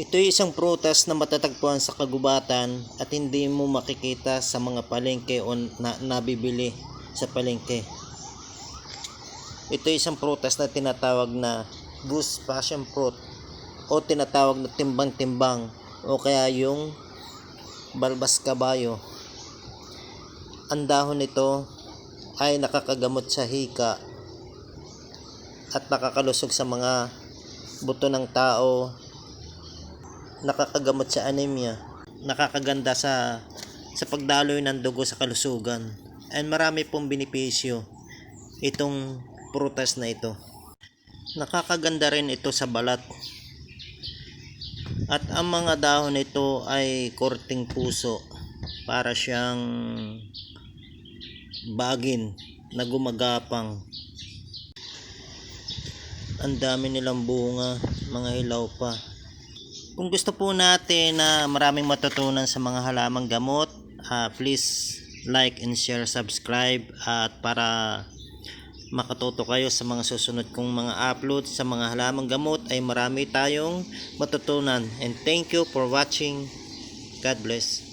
Ito ay isang prutas na matatagpuan sa kagubatan at hindi mo makikita sa mga palengke o nabibili sa palengke. Ito ay isang prutas na tinatawag na goose passion fruit o tinatawag na timbang-timbang o kaya yung balbas kabayo. Ang dahon nito ay nakakagamot sa hika at nakakalusog sa mga buto ng tao, nakakagamot sa anemia, nakakaganda sa pagdaloy ng dugo sa kalusugan, and marami pong benepisyo itong prutas na ito. Nakakaganda rin ito sa balat, at ang mga dahon nito ay korting puso, para siyang bagin na gumagapang. Ang dami nilang bunga, mga hilaw pa. Kung gusto po natin na maraming matutunan sa mga halamang gamot, please like and share, subscribe, at para makatuto kayo sa mga susunod kong mga upload sa mga halamang gamot ay marami tayong matutunan. And thank you for watching. God bless.